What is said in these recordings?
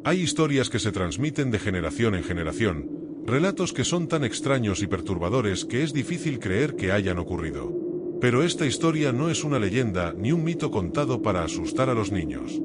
Hay historias que se transmiten de generación en generación, relatos que son tan extraños y perturbadores que es difícil creer que hayan ocurrido. Pero esta historia no es una leyenda ni un mito contado para asustar a los niños.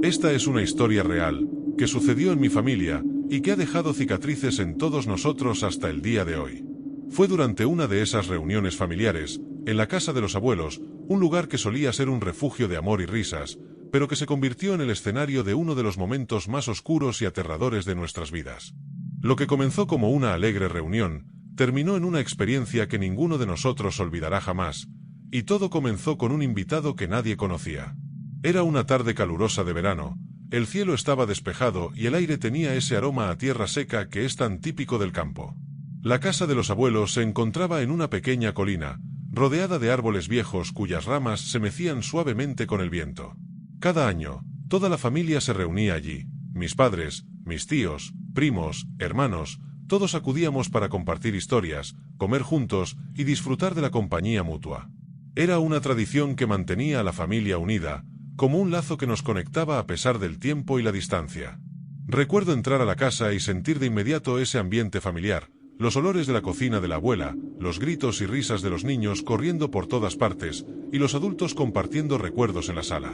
Esta es una historia real, que sucedió en mi familia, y que ha dejado cicatrices en todos nosotros hasta el día de hoy. Fue durante una de esas reuniones familiares, en la casa de los abuelos, un lugar que solía ser un refugio de amor y risas, pero que se convirtió en el escenario de uno de los momentos más oscuros y aterradores de nuestras vidas. Lo que comenzó como una alegre reunión, terminó en una experiencia que ninguno de nosotros olvidará jamás, y todo comenzó con un invitado que nadie conocía. Era una tarde calurosa de verano, el cielo estaba despejado y el aire tenía ese aroma a tierra seca que es tan típico del campo. La casa de los abuelos se encontraba en una pequeña colina, rodeada de árboles viejos cuyas ramas se mecían suavemente con el viento. Cada año, toda la familia se reunía allí, mis padres, mis tíos, primos, hermanos, todos acudíamos para compartir historias, comer juntos y disfrutar de la compañía mutua. Era una tradición que mantenía a la familia unida, como un lazo que nos conectaba a pesar del tiempo y la distancia. Recuerdo entrar a la casa y sentir de inmediato ese ambiente familiar, los olores de la cocina de la abuela, los gritos y risas de los niños corriendo por todas partes, y los adultos compartiendo recuerdos en la sala.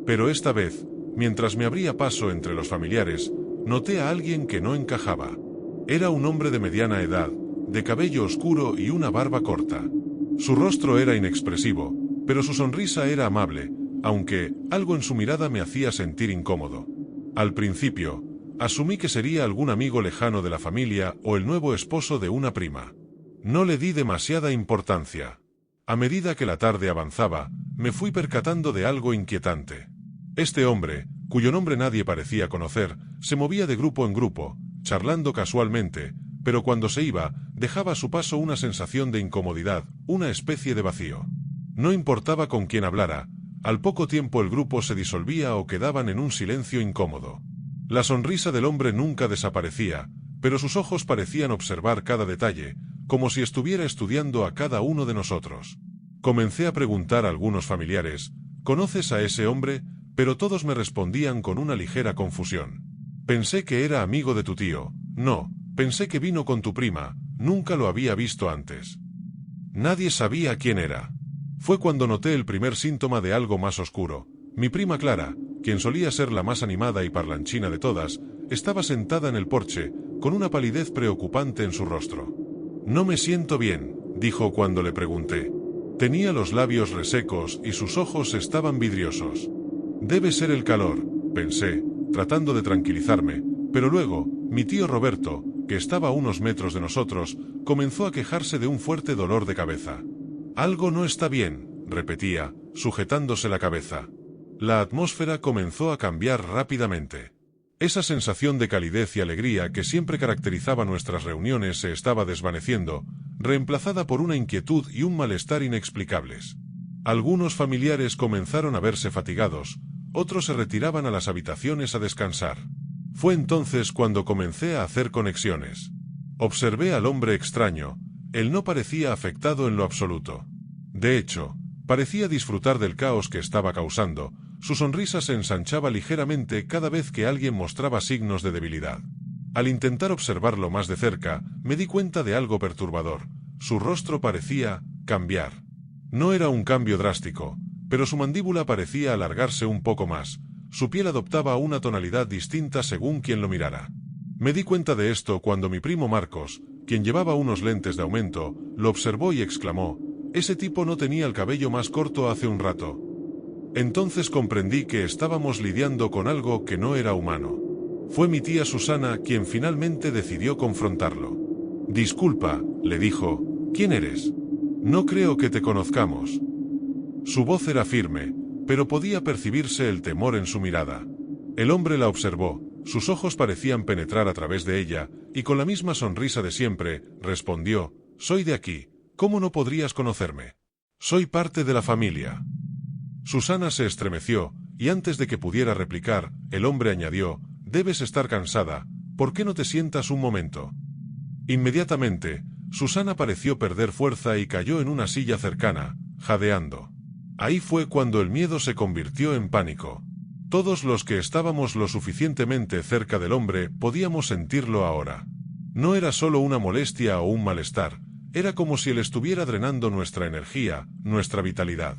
Pero esta vez, mientras me abría paso entre los familiares, noté a alguien que no encajaba. Era un hombre de mediana edad, de cabello oscuro y una barba corta. Su rostro era inexpresivo, pero su sonrisa era amable, aunque algo en su mirada me hacía sentir incómodo. Al principio, asumí que sería algún amigo lejano de la familia o el nuevo esposo de una prima. No le di demasiada importancia. A medida que la tarde avanzaba, me fui percatando de algo inquietante. Este hombre, cuyo nombre nadie parecía conocer, se movía de grupo en grupo, charlando casualmente, pero cuando se iba, dejaba a su paso una sensación de incomodidad, una especie de vacío. No importaba con quién hablara, al poco tiempo el grupo se disolvía o quedaban en un silencio incómodo. La sonrisa del hombre nunca desaparecía, pero sus ojos parecían observar cada detalle, como si estuviera estudiando a cada uno de nosotros. Comencé a preguntar a algunos familiares, ¿conoces a ese hombre? Pero todos me respondían con una ligera confusión. Pensé que era amigo de tu tío. No, pensé que vino con tu prima, nunca lo había visto antes. Nadie sabía quién era. Fue cuando noté el primer síntoma de algo más oscuro. Mi prima Clara, quien solía ser la más animada y parlanchina de todas, estaba sentada en el porche, con una palidez preocupante en su rostro. No me siento bien, dijo cuando le pregunté. Tenía los labios resecos y sus ojos estaban vidriosos. Debe ser el calor, pensé, tratando de tranquilizarme, pero luego, mi tío Roberto, que estaba a unos metros de nosotros, comenzó a quejarse de un fuerte dolor de cabeza. Algo no está bien, repetía, sujetándose la cabeza. La atmósfera comenzó a cambiar rápidamente. Esa sensación de calidez y alegría que siempre caracterizaba nuestras reuniones se estaba desvaneciendo, reemplazada por una inquietud y un malestar inexplicables. Algunos familiares comenzaron a verse fatigados, otros se retiraban a las habitaciones a descansar. Fue entonces cuando comencé a hacer conexiones. Observé al hombre extraño, él no parecía afectado en lo absoluto. De hecho, parecía disfrutar del caos que estaba causando, su sonrisa se ensanchaba ligeramente cada vez que alguien mostraba signos de debilidad. Al intentar observarlo más de cerca, me di cuenta de algo perturbador, su rostro parecía cambiar. No era un cambio drástico, pero su mandíbula parecía alargarse un poco más, su piel adoptaba una tonalidad distinta según quien lo mirara. Me di cuenta de esto cuando mi primo Marcos, quien llevaba unos lentes de aumento, lo observó y exclamó, «Ese tipo no tenía el cabello más corto hace un rato». Entonces comprendí que estábamos lidiando con algo que no era humano. Fue mi tía Susana quien finalmente decidió confrontarlo. «Disculpa», le dijo, «¿quién eres? No creo que te conozcamos». Su voz era firme, pero podía percibirse el temor en su mirada. El hombre la observó, sus ojos parecían penetrar a través de ella, y con la misma sonrisa de siempre, respondió, «Soy de aquí, ¿cómo no podrías conocerme? Soy parte de la familia». Susana se estremeció, y antes de que pudiera replicar, el hombre añadió, «Debes estar cansada, ¿Por qué no te sientas un momento? Inmediatamente, Susana pareció perder fuerza y cayó en una silla cercana, jadeando. Ahí fue cuando el miedo se convirtió en pánico. Todos los que estábamos lo suficientemente cerca del hombre podíamos sentirlo ahora. No era solo una molestia o un malestar, era como si él estuviera drenando nuestra energía, nuestra vitalidad.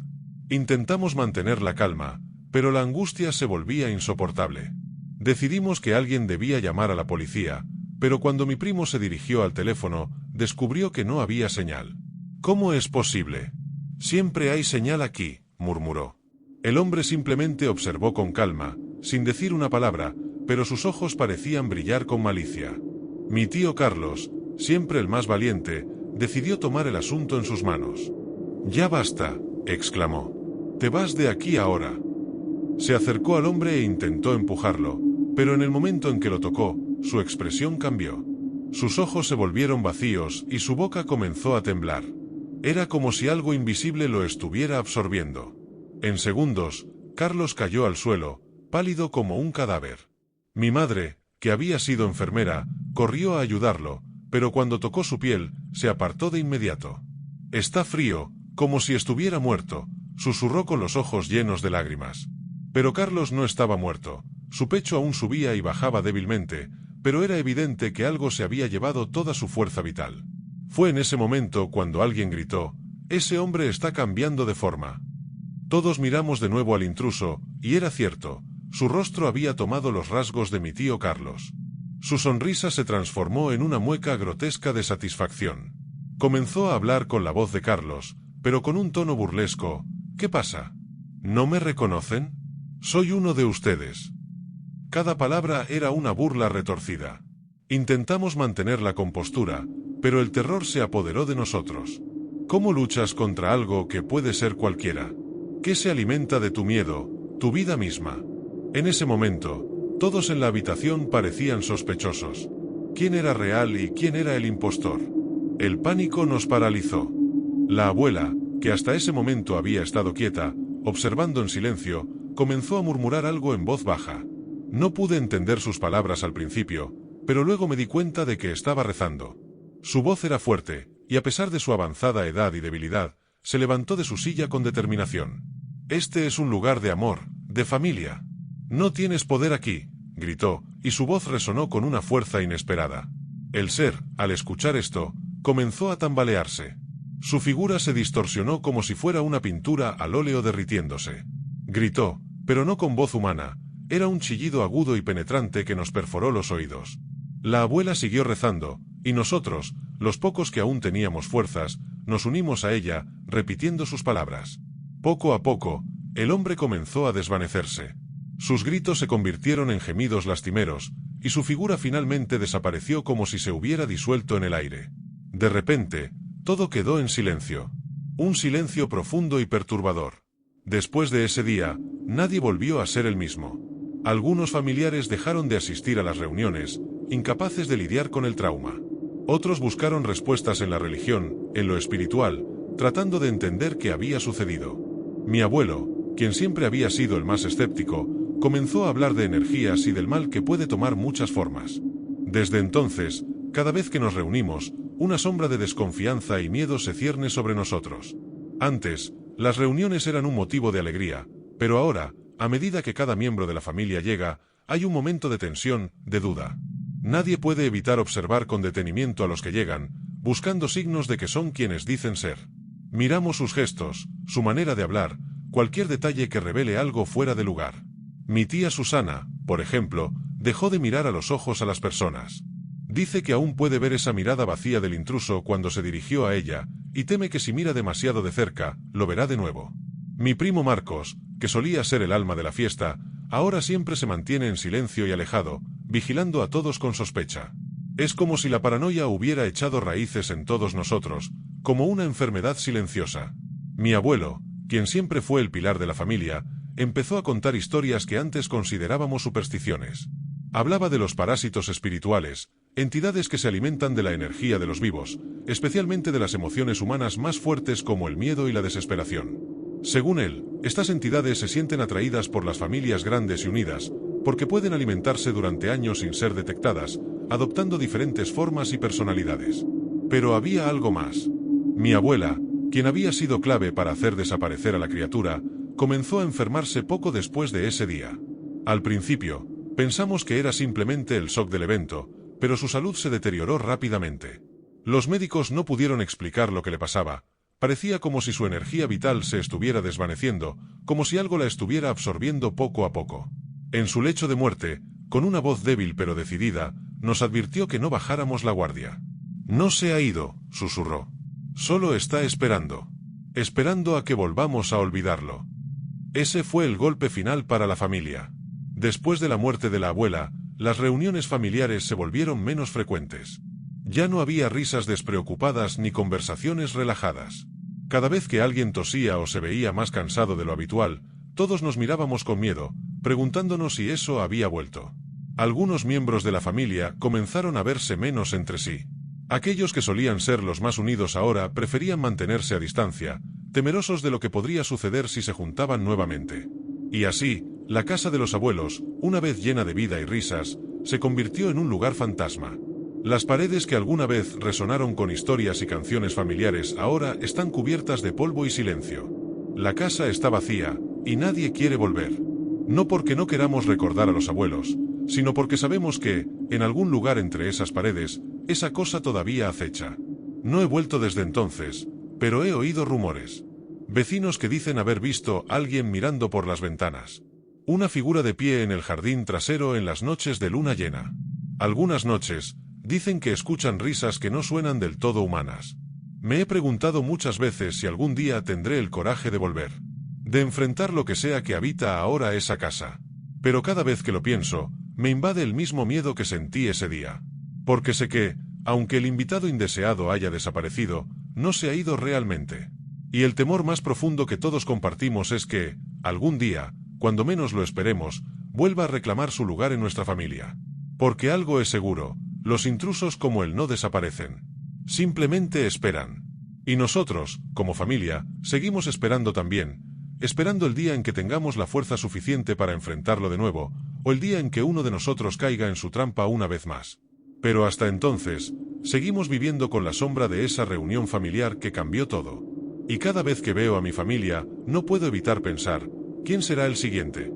Intentamos mantener la calma, pero la angustia se volvía insoportable. Decidimos que alguien debía llamar a la policía, pero cuando mi primo se dirigió al teléfono, descubrió que no había señal. ¿Cómo es posible? Siempre hay señal aquí, murmuró. El hombre simplemente observó con calma, sin decir una palabra, pero sus ojos parecían brillar con malicia. Mi tío Carlos, siempre el más valiente, decidió tomar el asunto en sus manos. «Ya basta», exclamó. «Te vas de aquí ahora». Se acercó al hombre e intentó empujarlo, pero en el momento en que lo tocó, su expresión cambió. Sus ojos se volvieron vacíos y su boca comenzó a temblar. Era como si algo invisible lo estuviera absorbiendo. En segundos, Carlos cayó al suelo, pálido como un cadáver. Mi madre, que había sido enfermera, corrió a ayudarlo, pero cuando tocó su piel, se apartó de inmediato. «Está frío, como si estuviera muerto», susurró con los ojos llenos de lágrimas. Pero Carlos no estaba muerto, su pecho aún subía y bajaba débilmente, pero era evidente que algo se había llevado toda su fuerza vital. Fue en ese momento cuando alguien gritó: «Ese hombre está cambiando de forma». Todos miramos de nuevo al intruso, y era cierto, su rostro había tomado los rasgos de mi tío Carlos. Su sonrisa se transformó en una mueca grotesca de satisfacción. Comenzó a hablar con la voz de Carlos, pero con un tono burlesco. «¿Qué pasa? ¿No me reconocen? Soy uno de ustedes». Cada palabra era una burla retorcida. Intentamos mantener la compostura, pero el terror se apoderó de nosotros. ¿Cómo luchas contra algo que puede ser cualquiera? ¿Qué se alimenta de tu miedo, tu vida misma? En ese momento, todos en la habitación parecían sospechosos. ¿Quién era real y quién era el impostor? El pánico nos paralizó. La abuela, que hasta ese momento había estado quieta, observando en silencio, comenzó a murmurar algo en voz baja. No pude entender sus palabras al principio, pero luego me di cuenta de que estaba rezando. Su voz era fuerte, y a pesar de su avanzada edad y debilidad, se levantó de su silla con determinación. «Este es un lugar de amor, de familia. No tienes poder aquí», gritó, y su voz resonó con una fuerza inesperada. El ser, al escuchar esto, comenzó a tambalearse. Su figura se distorsionó como si fuera una pintura al óleo derritiéndose. Gritó, pero no con voz humana, era un chillido agudo y penetrante que nos perforó los oídos. La abuela siguió rezando, y nosotros, los pocos que aún teníamos fuerzas, nos unimos a ella, repitiendo sus palabras. Poco a poco, el hombre comenzó a desvanecerse. Sus gritos se convirtieron en gemidos lastimeros, y su figura finalmente desapareció como si se hubiera disuelto en el aire. De repente, todo quedó en silencio. Un silencio profundo y perturbador. Después de ese día, nadie volvió a ser el mismo. Algunos familiares dejaron de asistir a las reuniones, incapaces de lidiar con el trauma. Otros buscaron respuestas en la religión, en lo espiritual, tratando de entender qué había sucedido. Mi abuelo, quien siempre había sido el más escéptico, comenzó a hablar de energías y del mal que puede tomar muchas formas. Desde entonces, cada vez que nos reunimos, una sombra de desconfianza y miedo se cierne sobre nosotros. Antes, las reuniones eran un motivo de alegría, pero ahora, a medida que cada miembro de la familia llega, hay un momento de tensión, de duda. Nadie puede evitar observar con detenimiento a los que llegan, buscando signos de que son quienes dicen ser. Miramos sus gestos, su manera de hablar, cualquier detalle que revele algo fuera de lugar. Mi tía Susana, por ejemplo, dejó de mirar a los ojos a las personas. Dice que aún puede ver esa mirada vacía del intruso cuando se dirigió a ella, y teme que si mira demasiado de cerca, lo verá de nuevo. Mi primo Marcos, que solía ser el alma de la fiesta, ahora siempre se mantiene en silencio y alejado, vigilando a todos con sospecha. Es como si la paranoia hubiera echado raíces en todos nosotros, como una enfermedad silenciosa. Mi abuelo, quien siempre fue el pilar de la familia, empezó a contar historias que antes considerábamos supersticiones. Hablaba de los parásitos espirituales, entidades que se alimentan de la energía de los vivos, especialmente de las emociones humanas más fuertes como el miedo y la desesperación. Según él, estas entidades se sienten atraídas por las familias grandes y unidas, porque pueden alimentarse durante años sin ser detectadas, adoptando diferentes formas y personalidades. Pero había algo más. Mi abuela, quien había sido clave para hacer desaparecer a la criatura, comenzó a enfermarse poco después de ese día. Al principio, pensamos que era simplemente el shock del evento, pero su salud se deterioró rápidamente. Los médicos no pudieron explicar lo que le pasaba. Parecía como si su energía vital se estuviera desvaneciendo, como si algo la estuviera absorbiendo poco a poco. En su lecho de muerte, con una voz débil pero decidida, nos advirtió que no bajáramos la guardia. «No se ha ido», susurró. «Solo está esperando. Esperando a que volvamos a olvidarlo». Ese fue el golpe final para la familia. Después de la muerte de la abuela, las reuniones familiares se volvieron menos frecuentes. Ya no había risas despreocupadas ni conversaciones relajadas. Cada vez que alguien tosía o se veía más cansado de lo habitual, todos nos mirábamos con miedo, preguntándonos si eso había vuelto. Algunos miembros de la familia comenzaron a verse menos entre sí. Aquellos que solían ser los más unidos ahora preferían mantenerse a distancia, temerosos de lo que podría suceder si se juntaban nuevamente. Y así, la casa de los abuelos, una vez llena de vida y risas, se convirtió en un lugar fantasma. Las paredes que alguna vez resonaron con historias y canciones familiares ahora están cubiertas de polvo y silencio. La casa está vacía, y nadie quiere volver. No porque no queramos recordar a los abuelos, sino porque sabemos que, en algún lugar entre esas paredes, esa cosa todavía acecha. No he vuelto desde entonces, pero he oído rumores. Vecinos que dicen haber visto a alguien mirando por las ventanas. Una figura de pie en el jardín trasero en las noches de luna llena. Algunas noches, dicen que escuchan risas que no suenan del todo humanas. Me he preguntado muchas veces si algún día tendré el coraje de volver. De enfrentar lo que sea que habita ahora esa casa. Pero cada vez que lo pienso, me invade el mismo miedo que sentí ese día. Porque sé que, aunque el invitado indeseado haya desaparecido, no se ha ido realmente. Y el temor más profundo que todos compartimos es que, algún día, cuando menos lo esperemos, vuelva a reclamar su lugar en nuestra familia. Porque algo es seguro, los intrusos como él no desaparecen. Simplemente esperan. Y nosotros, como familia, seguimos esperando también, esperando el día en que tengamos la fuerza suficiente para enfrentarlo de nuevo, o el día en que uno de nosotros caiga en su trampa una vez más. Pero hasta entonces, seguimos viviendo con la sombra de esa reunión familiar que cambió todo. Y cada vez que veo a mi familia, no puedo evitar pensar, ¿quién será el siguiente?